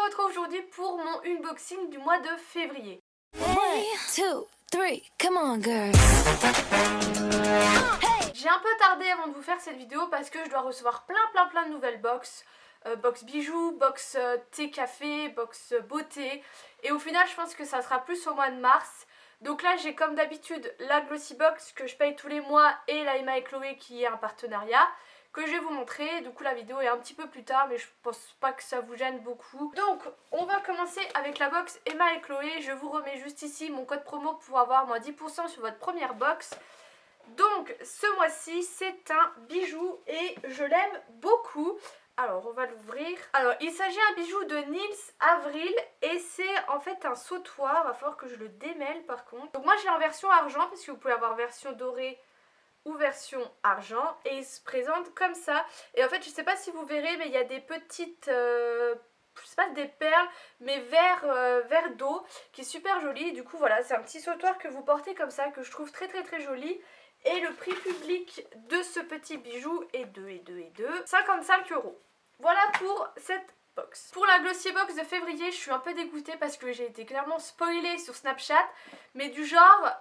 retrouve aujourd'hui pour mon unboxing du mois de février. 1, 2, 3, come on girl. J'ai un peu tardé avant de vous faire cette vidéo parce que je dois recevoir plein de nouvelles box. Box bijoux, box thé café, box beauté. Et au final je pense que ça sera plus au mois de mars. Donc là j'ai comme d'habitude la Glossy Box que je paye tous les mois et la Emma et Chloé qui est un partenariat que je vais vous montrer. Du coup la vidéo est un petit peu plus tard mais je pense pas que ça vous gêne beaucoup. Donc on va commencer avec la box Emma et Chloé. Je vous remets juste ici mon code promo pour avoir moins 10% sur votre première box. Donc ce mois-ci c'est un bijou et je l'aime beaucoup. Alors on va l'ouvrir. Alors il s'agit d'un bijou de Nils Avril et c'est en fait un sautoir. Il va falloir que je le démêle par contre. Donc moi je l'ai en version argent parce que vous pouvez avoir version dorée ou version argent et il se présente comme ça. Et en fait je sais pas si vous verrez mais il y a des petites... je sais pas des perles mais vert d'eau qui est super joli. Du coup voilà c'est un petit sautoir que vous portez comme ça que je trouve très joli. Et le prix public de ce petit bijou est 55 €. Voilà pour cette box. Pour la Glossy Box de février, je suis un peu dégoûtée parce que j'ai été clairement spoilée sur Snapchat. Mais du genre,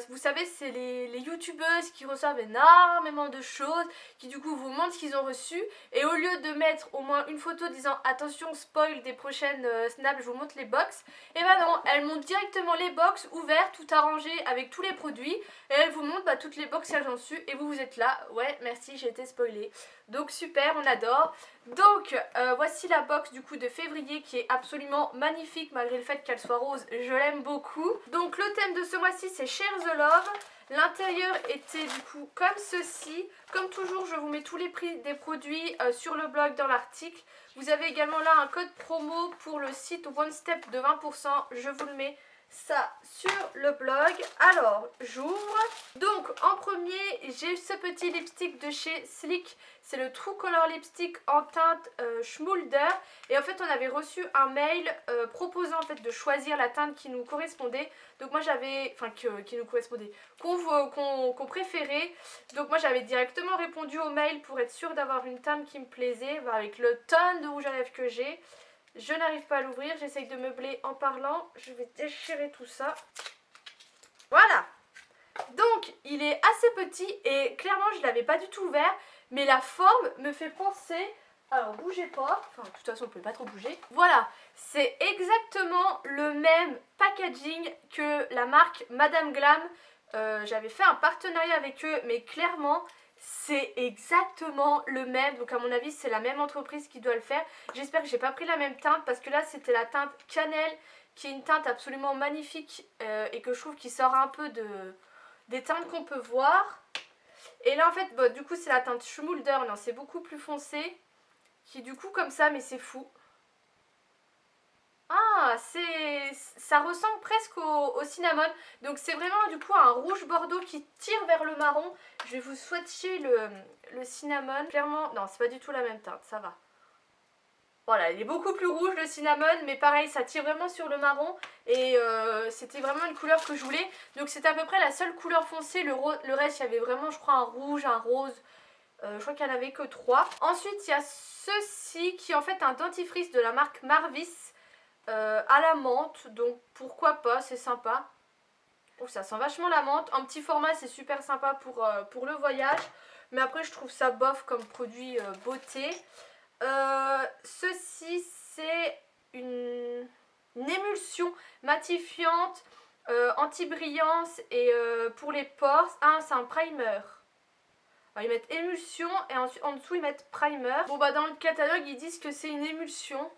vous savez, c'est les youtubeuses qui reçoivent énormément de choses, qui du coup vous montrent ce qu'ils ont reçu. Et au lieu de mettre au moins une photo disant attention spoil des prochaines snaps, je vous montre les box. Et bah non, elles montrent directement les box ouvertes, tout arrangé avec tous les produits. Et elles vous montrent toutes les box qu'elles ont reçues. Et vous êtes là, ouais merci j'ai été spoilée. Donc super, on adore. Donc voici la box du coup de février qui est absolument magnifique malgré le fait qu'elle soit rose, je l'aime beaucoup. Donc le thème de ce mois-ci c'est Share the Love. L'intérieur était du coup comme ceci. Comme toujours je vous mets tous les prix des produits sur le blog dans l'article. Vous avez également là un code promo pour le site One Step de 20%, je vous le mets ça sur le blog. Alors j'ouvre. Donc en premier j'ai ce petit lipstick de chez Sleek. C'est le True Color Lipstick en teinte Schmulder. Et en fait on avait reçu un mail proposant en fait de choisir la teinte qui nous correspondait. Donc moi j'avais, enfin qui nous correspondait, qu'on préférait. Donc moi j'avais directement répondu au mail pour être sûre d'avoir une teinte qui me plaisait, avec le ton de rouge à lèvres que j'ai. Je n'arrive pas à l'ouvrir, j'essaye de meubler en parlant. Je vais déchirer tout ça. Voilà. Donc il est assez petit et clairement je ne l'avais pas du tout ouvert. Mais la forme me fait penser... Alors bougez pas, enfin de toute façon on ne peut pas trop bouger. Voilà, c'est exactement le même packaging que la marque Madame Glam. J'avais fait un partenariat avec eux mais clairement... c'est exactement le même, donc à mon avis c'est la même entreprise qui doit le faire. J'espère que j'ai pas pris la même teinte parce que là c'était la teinte cannelle qui est une teinte absolument magnifique et que je trouve qui sort un peu des teintes qu'on peut voir. Et là en fait bon, du coup c'est la teinte Schmulder, non c'est beaucoup plus foncé, qui est du coup comme ça mais c'est fou. Ah, ça ressemble presque au cinnamon. Donc c'est vraiment du coup un rouge bordeaux qui tire vers le marron. Je vais vous swatcher le cinnamon. Clairement, non, c'est pas du tout la même teinte, ça va. Voilà, il est beaucoup plus rouge le cinnamon, mais pareil, ça tire vraiment sur le marron. Et c'était vraiment une couleur que je voulais. Donc c'était à peu près la seule couleur foncée. Le reste, il y avait vraiment, je crois, un rouge, un rose. Je crois qu'il n'y en avait que 3. Ensuite, il y a ceci qui est en fait un dentifrice de la marque Marvis. À la menthe, donc pourquoi pas, c'est sympa. Oh, ça sent vachement la menthe. En petit format c'est super sympa pour le voyage. Mais après je trouve ça bof comme produit beauté. Ceci c'est une émulsion matifiante, anti-brillance et pour les pores. Ah, c'est un primer. Alors, ils mettent émulsion et ensuite en dessous ils mettent primer. Bon bah dans le catalogue ils disent que c'est une émulsion.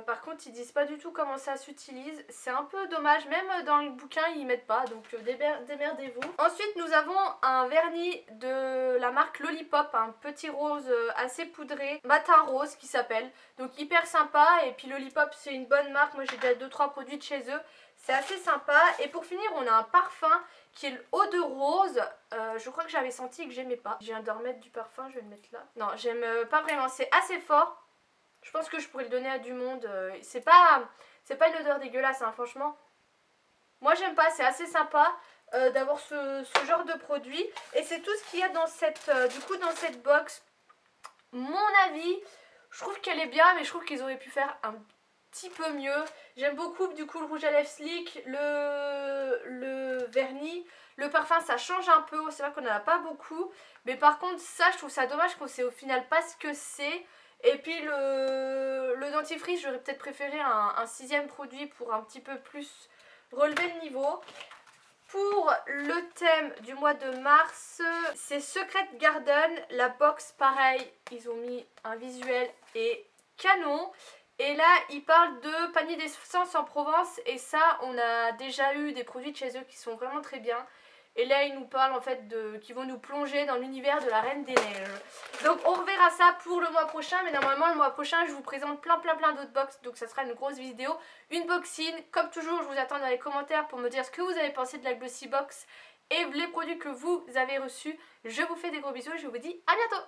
Par contre ils disent pas du tout comment ça s'utilise. C'est un peu dommage, même dans le bouquin ils mettent pas, donc démerdez-vous. Ensuite nous avons un vernis de la marque Lollipop, un petit rose assez poudré, matin rose qui s'appelle. Donc hyper sympa, et puis Lollipop c'est une bonne marque, moi j'ai déjà 2-3 produits de chez eux. C'est assez sympa. Et pour finir on a un parfum qui est le Eau de Rose. Je crois que j'avais senti que j'aimais pas. Je viens de remettre du parfum, je vais le mettre là. Non j'aime pas vraiment, c'est assez fort. Je pense que je pourrais le donner à du monde. C'est pas une odeur dégueulasse, hein, franchement. Moi j'aime pas, c'est assez sympa d'avoir ce genre de produit. Et c'est tout ce qu'il y a dans cette, dans cette box. Mon avis, Je trouve qu'elle est bien, mais je trouve qu'ils auraient pu faire un petit peu mieux. J'aime beaucoup du coup le rouge à lèvres Sleek, le vernis. Le parfum ça change un peu, c'est vrai qu'on n'en a pas beaucoup. Mais par contre ça je trouve ça dommage qu'on sait au final pas ce que c'est. Et puis le dentifrice j'aurais peut-être préféré un sixième produit pour un petit peu plus relever le niveau. Pour le thème du mois de mars, c'est Secret Garden. La box pareil, ils ont mis un visuel et canon. Et là, ils parlent de panier d'essence en Provence. Et ça, on a déjà eu des produits de chez eux qui sont vraiment très bien. Et là, ils nous parlent en fait qu'ils vont nous plonger dans l'univers de la Reine des Neiges. Donc on reverra ça pour le mois prochain. Mais normalement, le mois prochain, je vous présente plein d'autres box. Donc ça sera une grosse vidéo. Une boxine. Comme toujours, je vous attends dans les commentaires pour me dire ce que vous avez pensé de la Glossy Box. Et les produits que vous avez reçus. Je vous fais des gros bisous et je vous dis à bientôt.